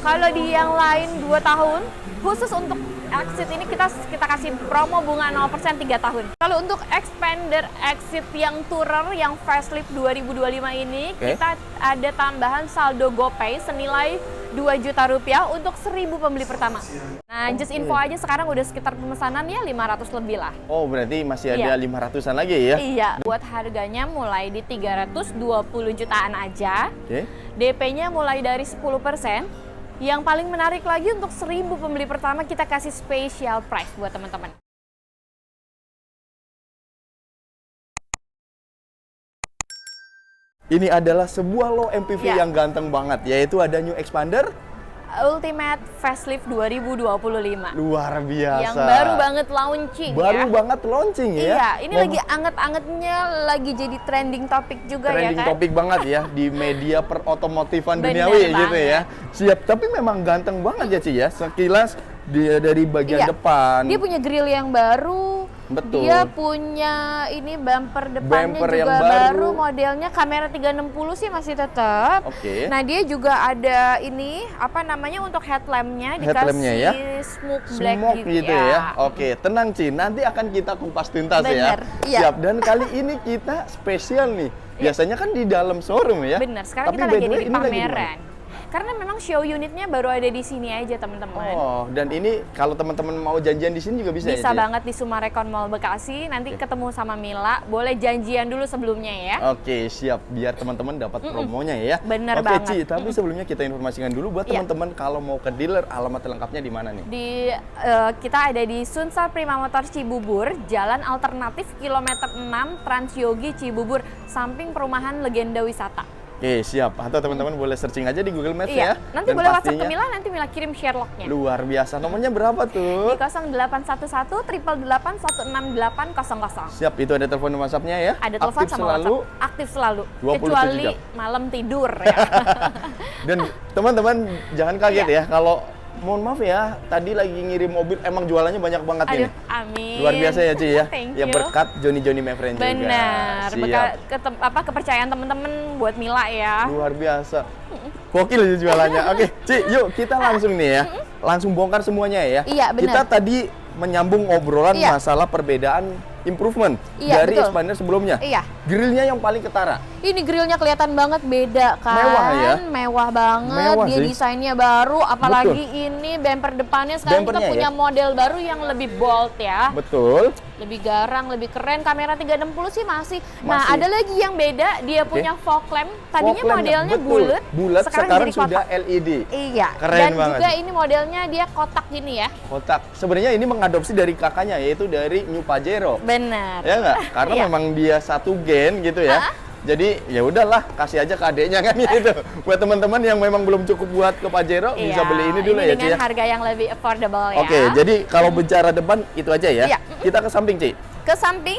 Kalau di yang lain 2 tahun, khusus untuk Exit ini kita kasih promo bunga 0% 3 tahun. Kalau untuk Expander Exit yang Tourer yang facelift 2025 ini, kita ada tambahan saldo GoPay senilai 2 juta rupiah untuk 1.000 pembeli pertama. Nah, just info aja sekarang udah sekitar pemesanan ya 500 lebih lah. Oh, berarti masih ada 500-an lagi ya? Iya. Buat harganya mulai di 320 jutaan aja. DP-nya mulai dari 10%. Yang paling menarik lagi untuk 1.000 pembeli pertama kita kasih special price buat teman-teman. Ini adalah sebuah low MPV yang ganteng banget, yaitu ada New Expander Ultimate Facelift 2025. Luar biasa. Yang baru banget launching Baru banget launching ya? Iya, ini lagi anget-angetnya, lagi jadi trending topik juga trending ya kan? topik banget ya di media perotomotifan duniawi gitu ya. Siap, tapi memang ganteng banget ya Ci ya. Sekilas dia dari bagian depan. Dia punya grill yang baru. Betul. Dia punya ini bumper depannya Bumper juga yang baru, modelnya kamera 360 sih masih tetap. Nah, dia juga ada ini apa namanya untuk headlampnya dikasih smoke black gitu ya. Oke, tenang Ci, nanti akan kita kupas tuntas ya. Siap, dan kali ini kita spesial nih. Biasanya kan di dalam showroom ya. Bener, sekarang kita lagi di pameran. Karena memang show unitnya baru ada di sini aja teman-teman. Oh, dan ini kalau teman-teman mau janjian di sini juga bisa ya? Bisa banget di Sumarekon Mall Bekasi. Nanti ketemu sama Mila. Boleh janjian dulu sebelumnya ya. Oke, siap. Biar teman-teman dapat promonya ya. Bener banget. Oke, Ci, tapi sebelumnya kita informasikan dulu buat teman-teman kalau mau ke dealer, alamat lengkapnya di mana nih? Kita ada di Sunsal Prima Motor Cibubur, Jalan Alternatif kilometer 6 Transyogi Cibubur, samping perumahan Legenda Wisata. Oke, siap. Atau teman-teman boleh searching aja di Google Maps ya. Nanti boleh WhatsApp ke Mila, nanti Mila kirim Sherlock-nya. Luar biasa. Nomornya berapa tuh? Di 0811 888 16800. Siap, itu ada telepon WhatsApp-nya ya? Ada telepon sama selalu, WhatsApp. Aktif selalu. 27 kecuali jam. malam tidur ya. Dan teman-teman jangan kaget ya kalau mohon maaf ya, tadi lagi ngirim mobil, emang jualannya banyak banget ini. Amin. Luar biasa ya Ci ya. Thank ya you. Berkat Johnny My Friend juga. Benar. Kepercayaan teman-teman buat Mila ya. Luar biasa. Gokil ya jualannya. Oke, Ci, yuk kita langsung nih ya. Langsung bongkar semuanya ya. Iya, benar. Kita tadi menyambung obrolan masalah perbedaan improvement dari Expander sebelumnya. Grillnya yang paling ketara. Ini grillnya kelihatan banget beda kan. Mewah ya. Mewah banget. Dia desainnya baru. Apalagi ini bumper depannya sekarang kita punya model baru yang lebih bold ya. Betul. Lebih garang, lebih keren. Kamera 360 sih masih. Nah, ada lagi yang beda. Dia punya fog lamp. Tadinya modelnya bulat. Sekarang jadi sudah kotak. LED. Iya. Keren dan banget. juga ini modelnya dia kotak gini ya. Kotak. Sebenarnya ini mengadopsi dari kakaknya, yaitu dari New Pajero. Benar. Ya nggak? Karena memang dia satu gen gitu ya. Jadi ya udahlah, kasih aja ke adeknya kan gitu. Buat teman-teman yang memang belum cukup buat ke Pajero, bisa beli ini dulu ya Ci. Dengan harga yang lebih affordable ya. Oke, jadi kalau bicara depan itu aja ya. Kita ke samping Ci. Ke samping.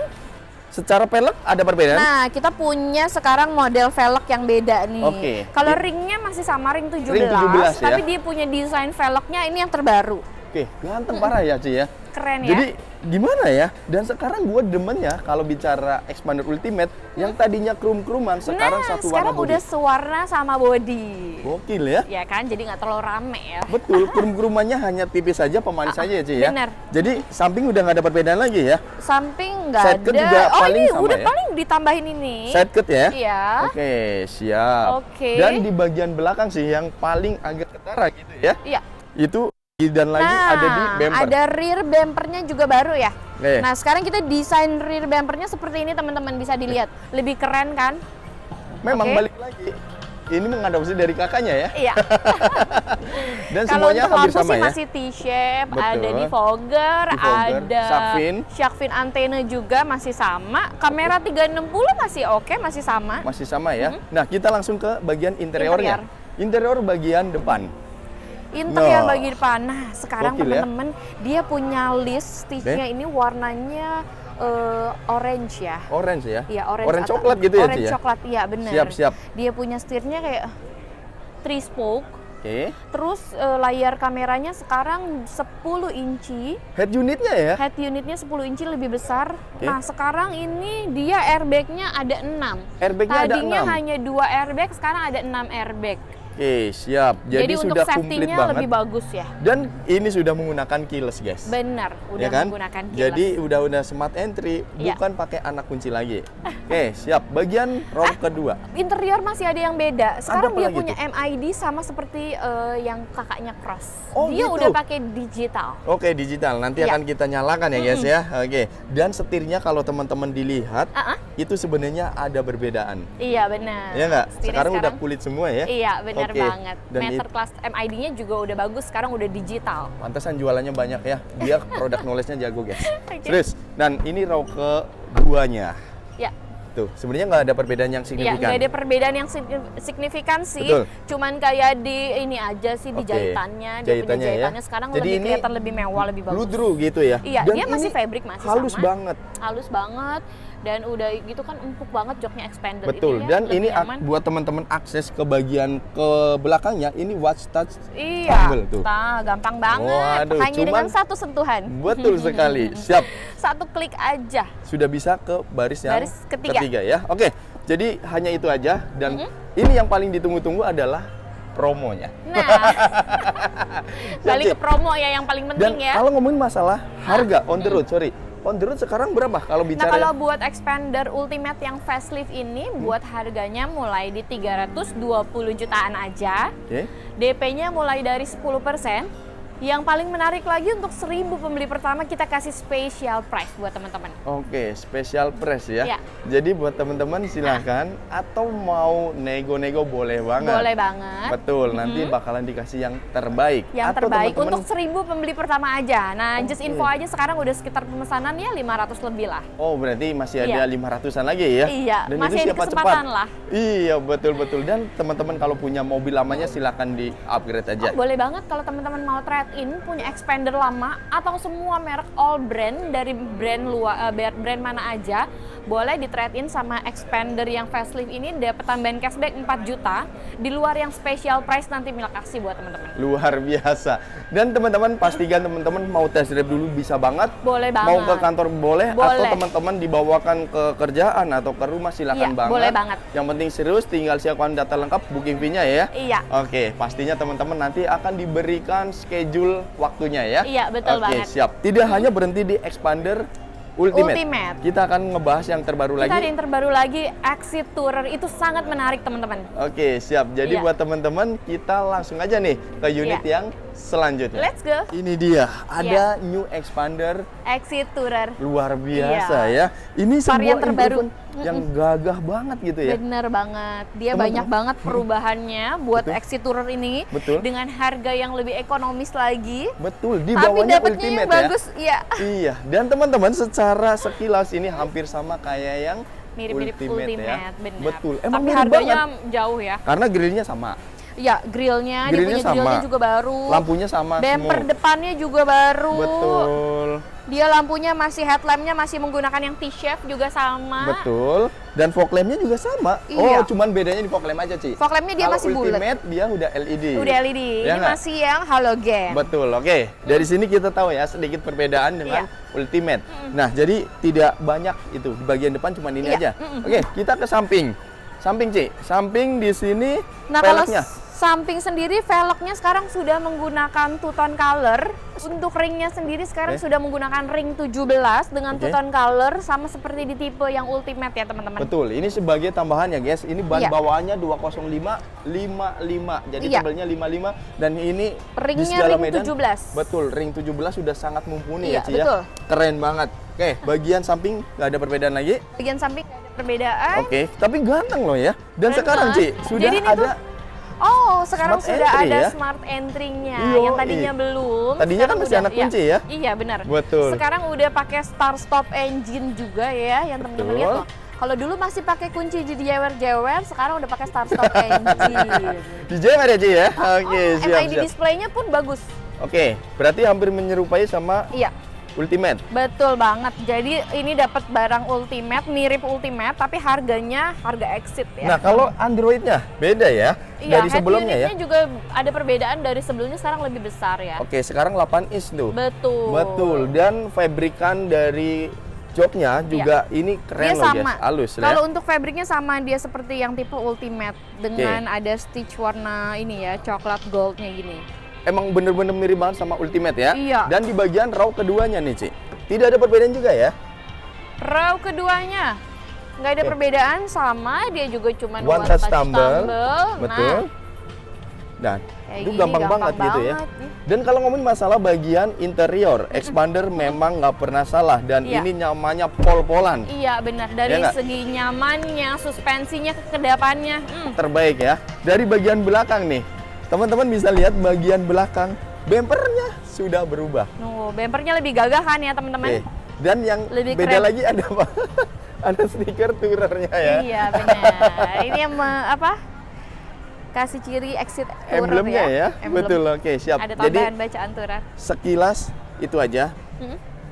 Secara velg ada perbedaan? Nah, kita punya sekarang model velg yang beda nih. Kalau ringnya masih sama ring 17, ring 17 tapi dia punya desain velgnya ini yang terbaru. Oke, ganteng parah ya Ci ya. Keren ya. Jadi gimana ya? Dan sekarang gue demen ya kalau bicara Expander Ultimate yang tadinya krum-kruman sekarang satu warna sekarang body. udah sewarna sama body. Gokil ya. Ya kan, jadi nggak terlalu rame ya. Betul, krum-krumannya hanya tipis saja, pemanis saja ya Ci ya. Benar. Jadi samping udah nggak ada perbedaan lagi ya. Samping nggak ada. Juga paling ini sama udah ya? paling ditambahin ini. Side cut ya? Iya. Oke, siap. Dan di bagian belakang sih yang paling agak ketara gitu ya. Iya. Itu dan lagi ada di bumper. Ada rear bumpernya juga baru ya. Nih. Nah, sekarang kita desain rear bumpernya seperti ini teman-teman, bisa dilihat. Lebih keren kan? Memang balik lagi. Ini mengadopsi dari kakaknya ya. Iya. Dan kalau semuanya untuk hampir lampu sama sih ya. masih T-shape, ada defogger, ada shark fin antena juga masih sama. Kamera 360 masih masih sama. Masih sama ya. Nah, kita langsung ke bagian interiornya. Interior bagian depan. Interior bagian depan. Nah, sekarang teman-teman dia punya list stitchnya ini warnanya orange ya. Orange ya? Iya, orange coklat gitu ya, Ci? Orange coklat, iya bener. Siap. Dia punya setirnya kayak 3 spoke. Terus layar kameranya sekarang 10 inci. Head unitnya ya? Head unitnya 10 inci lebih besar. Nah, sekarang ini dia airbagnya ada 6. Airbagnya ada 6? Tadinya hanya 2 airbag, sekarang ada 6 airbag. Oke, siap. Jadi untuk sudah komplit safety-nya banget. lebih bagus ya. Dan ini sudah menggunakan keyless, guys. Benar, udah Ya kan? menggunakan keyless. Jadi udah smart entry, Iya. bukan pakai anak kunci lagi. Oke, siap. Bagian ROM kedua. Interior masih ada yang beda. Sekarang apa dia lagi punya tuh? MID sama seperti yang kakaknya Cross. Oh, Dia gitu? udah pakai digital. Oke, digital. Nanti Iya. akan kita nyalakan ya, guys ya. Oke. Dan setirnya kalau teman-teman dilihat, itu sebenarnya ada perbedaan. Iya benar. Ya nggak? Setirnya Sekarang udah kulit semua ya? Iya benar Oke. banget. Dan Meter class MID-nya juga udah bagus. Sekarang udah digital. pantesan jualannya banyak ya. Dia produk knowledge-nya jago, guys. Oke. Terus, dan ini row keduanya. Ya. Tuh, sebenarnya nggak ada perbedaan yang Iya, signifikan. nggak ada perbedaan yang signifikan sih. Betul. Cuman kayak di ini aja sih di Oke. jahitannya. Dia punya Jahitannya ya. jahitannya sekarang Jadi lebih ini kelihatan lebih mewah, lebih bagus. Ludru gitu ya. Iya, Dan dia masih ini fabric masih halus sama. banget. Halus banget dan udah gitu kan empuk banget joknya expanded Betul. itu ya, Dan lebih ini nyaman. buat teman-teman akses ke bagian ke belakangnya ini watch touch Iya, fumble tuh. gampang banget. Waduh, Hanya cuman- dengan satu sentuhan. Betul sekali. Siap. Satu klik aja. Sudah bisa ke baris yang Baris ketiga. ya. Oke. Jadi hanya itu aja dan ini yang paling ditunggu-tunggu adalah promonya. Nah, balik Oke. ke promo ya yang paling Dan penting ya. kalau ngomongin masalah harga on the road, sorry. On the road sekarang berapa kalau Nah, bicara? kalau buat Expander Ultimate yang facelift ini buat harganya mulai di 320 jutaan aja. Oke. DP-nya mulai dari 10%. Yang paling menarik lagi untuk 1000 pembeli pertama kita kasih special price buat teman-teman. Oke, special price ya. Iya. Jadi buat teman-teman silakan atau mau nego-nego boleh banget. Boleh banget. Betul, nanti bakalan dikasih yang terbaik. Yang Atau terbaik teman-teman- untuk 1000 pembeli pertama aja. Nah, just Oke. info aja sekarang udah sekitar pemesanan ya 500 lebih lah. Oh, berarti masih Iya. ada 500-an lagi ya? Iya, Dan masih itu ada siapa kesempatan cepat? lah. Iya, betul-betul. Dan teman-teman kalau punya mobil lamanya silakan di-upgrade aja. Oh, boleh banget kalau teman-teman mau trade-in punya expander lama atau semua merek all brand dari brand luar brand mana aja, boleh di trade-in sama expander yang facelift ini dapat tambahan cashback 4 juta di luar yang special price nanti Mila kasih buat teman-teman. Luar biasa. Dan teman-teman pastikan teman-teman mau test drive dulu bisa banget. Boleh banget. Mau ke kantor boleh, atau Boleh. teman-teman dibawakan ke kerjaan atau ke rumah silakan Iya, banget. boleh banget. Yang penting serius, tinggal siapkan data lengkap, booking fee-nya ya. Iya. Oke, pastinya teman-teman nanti akan diberikan schedule waktunya ya. Iya, betul Oke, banget. siap. Tidak hanya berhenti di Expander Ultimate. Ultimate. Kita akan ngebahas yang terbaru Kita ada lagi. yang terbaru lagi, Exit Tourer itu sangat menarik teman-teman. Oke, siap. Jadi Iya. buat teman-teman, kita langsung aja nih ke unit Iya. yang selanjutnya. Let's go. Ini dia, ada Iya. new Expander Exit Tourer. luar biasa ya. Ini sebuah Varian terbaru. improvement yang gagah banget gitu ya. Bener banget, dia Teman-teman. banyak banget perubahannya buat Betul. Exit Tourer ini Betul. dengan harga yang lebih ekonomis lagi. Betul, di Tapi bawahnya dapatnya Ultimate yang ya. bagus, iya. Iya, dan teman-teman secara sekilas ini hampir sama kayak yang Mirip-mirip Ultimate, ya. bener. Betul, emang Tapi mirip harganya banget. jauh ya. Karena grillnya sama, Ya, grillnya, dia Grillnya punya grillnya sama. juga baru. lampunya sama Bumper semua. depannya juga baru. Betul, Dia lampunya masih headlampnya masih menggunakan yang T-shape juga sama. betul. Dan fog lampnya juga sama. Iya. Oh, cuman bedanya di fog lamp aja, Ci. Fog lampnya dia Kalau masih bulat. Ultimate dia udah LED. Udah LED. Ya Ini nggak? masih yang halogen. Betul, oke. Dari sini kita tahu ya sedikit perbedaan dengan Iya. Ultimate. Nah, jadi tidak banyak itu di bagian depan cuma ini Iya. aja. Oke, kita ke samping. Samping, Ci. Samping di sini Nah, kalau velgnya. samping sendiri velgnya sekarang sudah menggunakan two-tone color. Untuk ringnya sendiri sekarang Oke. sudah menggunakan ring 17 dengan Oke. two-tone color sama seperti di tipe yang Ultimate ya teman-teman. Betul, ini sebagai tambahan ya guys. Ini ban Iya. bawaannya 205/55. Jadi Iya. tebelnya 55 dan ini di Ringnya segala ring medan. 17. Betul, ring 17 sudah sangat mumpuni Iya, ya Ci betul. ya. Keren banget. Oke, bagian samping nggak ada perbedaan lagi. Bagian samping nggak ada perbedaan. Oke, tapi ganteng loh ya. Dan Bener. sekarang Ci, sudah Jadi ini ada tuh Oh, sekarang Smart sudah entry ada ya? smart entry-nya. Yoi. Yang tadinya belum. Tadinya sekarang kan masih udah, anak kunci ya? Iya, benar. Betul. Sekarang udah pakai start stop engine juga ya, yang teman-teman Betul. lihat tuh. Kalau dulu masih pakai kunci jadi jewer-jewer, sekarang udah pakai start stop engine. DJ nggak ada Ci ya? Oke, siap, MID siap. display-nya pun bagus. Oke, berarti hampir menyerupai sama Iya. Ultimate. Betul banget. Jadi ini dapat barang Ultimate, mirip Ultimate, tapi harganya harga Exit ya. Nah, kalau Android-nya beda ya Iya, dari head sebelumnya ya. unitnya juga ada perbedaan dari sebelumnya, sekarang lebih besar ya. Oke, sekarang 8 inch tuh. Betul. Betul. Dan fabrikan dari joknya juga ini keren Dia loh sama. guys, halus ya. Kalau untuk fabriknya sama, dia seperti yang tipe Ultimate dengan ada stitch warna ini ya, coklat goldnya gini. Emang bener-bener mirip banget sama Ultimate ya. Iya. Dan di bagian raw keduanya nih, Ci. Tidak ada perbedaan juga ya? Raw keduanya nggak ada perbedaan, sama, dia juga cuma One touch tumble. Betul. Dan kayak itu gini, gampang banget gitu ya. Dan kalau ngomongin masalah bagian interior, expander memang nggak pernah salah dan Iya. ini nyamannya pol-polan. Iya benar, dari nggak? segi nyamannya, suspensinya, kekedapannya. Terbaik ya. Dari bagian belakang nih, teman-teman bisa lihat bagian belakang bempernya sudah berubah. Bempernya lebih gagah kan ya teman-teman? Dan yang Lebih beda keren. lagi ada apa? Ada stiker Tourernya ya. Iya benar. Ini yang kasih ciri exit tourer Emblemnya ya. Emblem. Betul, oke, siap. Ada Jadi tambahan bacaan tourer. sekilas itu aja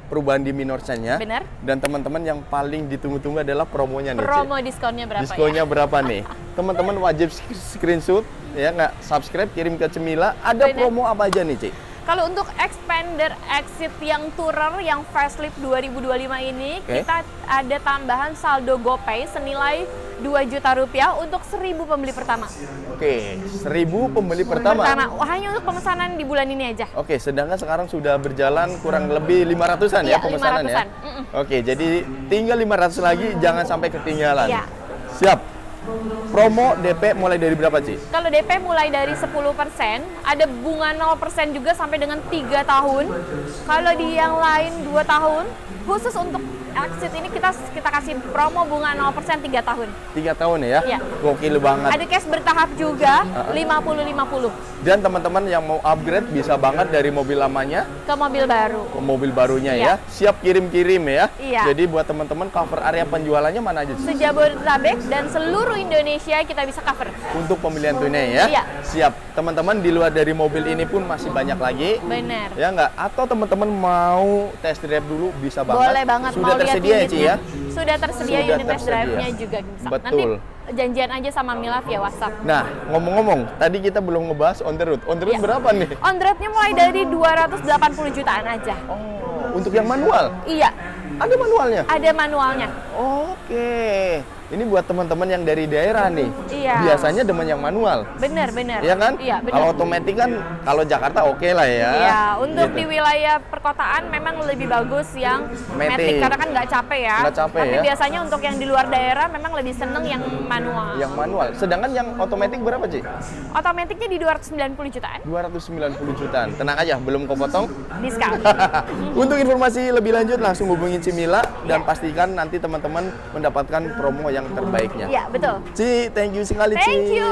perubahan di Minorca-nya. Benar. Dan teman-teman yang paling ditunggu-tunggu adalah promonya nih, Ci. Promo diskonnya berapa Diskonnya ya? berapa nih? Teman-teman wajib screenshot ya, nggak subscribe, kirim ke Cemila. Ada Benar. promo apa aja nih, Ci? Kalau untuk Expander Exit yang Tourer yang facelift 2025 ini, Oke. kita ada tambahan saldo GoPay senilai 2 juta rupiah untuk 1000 pembeli pertama. Oke, 1000 pembeli pertama. Hanya untuk pemesanan di bulan ini aja. Oke, sedangkan sekarang sudah berjalan kurang lebih 500-an ya Iya, pemesanan 500-an. ya. Oke, jadi tinggal 500 lagi, jangan sampai ketinggalan. Iya. Siap. Promo DP mulai dari berapa, Ci? Kalau DP mulai dari 10%, ada bunga 0% juga sampai dengan 3 tahun. Kalau di yang lain 2 tahun, khusus untuk Exit ini kita kasih promo bunga 0% 3 tahun. 3 tahun ya? Iya. Gokil banget. Ada cash bertahap juga, 50-50 Dan teman-teman yang mau upgrade bisa banget dari mobil lamanya ke mobil baru. ke mobil barunya Iya. ya. Siap kirim-kirim ya. Iya. Jadi buat teman-teman cover area penjualannya mana aja, Ci? Sejabodetabek dan seluruh Indonesia kita bisa cover. Untuk pembelian tunai ya. Iya. Siap. Teman-teman di luar dari mobil ini pun masih banyak lagi. Benar. Ya nggak? Atau teman-teman mau test drive dulu bisa banget. Boleh banget. Sudah mau lihat tersedia ya, Ci unitnya. ya? Sudah tersedia Sudah unit test tersedia. drive-nya juga bisa. Betul. Nanti janjian aja sama Mila via WhatsApp. Nah, ngomong-ngomong, tadi kita belum ngebahas on the road. On the road Iya. berapa nih? On the road-nya mulai dari 280 jutaan aja. Oh, untuk yang manual? Iya, Ada manualnya? ada manualnya. Oke. Ini buat teman-teman yang dari daerah nih. Iya. Biasanya demen yang manual. Bener. Iya kan? Iya, bener. Kalau otomatis kan kalau Jakarta oke lah ya. Iya, untuk Gitu. di wilayah perkotaan memang lebih bagus yang Matic. matic karena kan nggak capek ya. Nggak capek Tapi ya. biasanya untuk yang di luar daerah memang lebih seneng yang manual. Yang manual. Sedangkan yang otomatis berapa, Ci? Otomatiknya di 290 jutaan. 290 jutaan. Tenang aja, belum kepotong. Diskon. Untuk informasi lebih lanjut langsung hubungin Cimila dan Iya. pastikan nanti teman-teman mendapatkan promo yang terbaiknya. Iya, betul. Ci, thank you sekali, Ci. Thank you.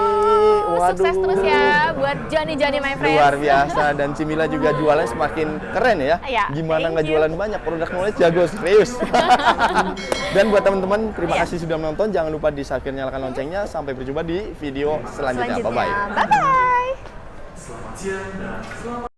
Sukses Waduh. terus ya buat Johnny my friends. Luar biasa, dan Cimila juga jualannya semakin keren ya. Iya, Gimana thank nggak you. jualan banyak, produk knowledge jago, serius. Dan buat teman-teman, terima Iya. kasih sudah menonton. Jangan lupa di subscribe, nyalakan loncengnya. Sampai berjumpa di video selanjutnya. Bye-bye. Bye-bye.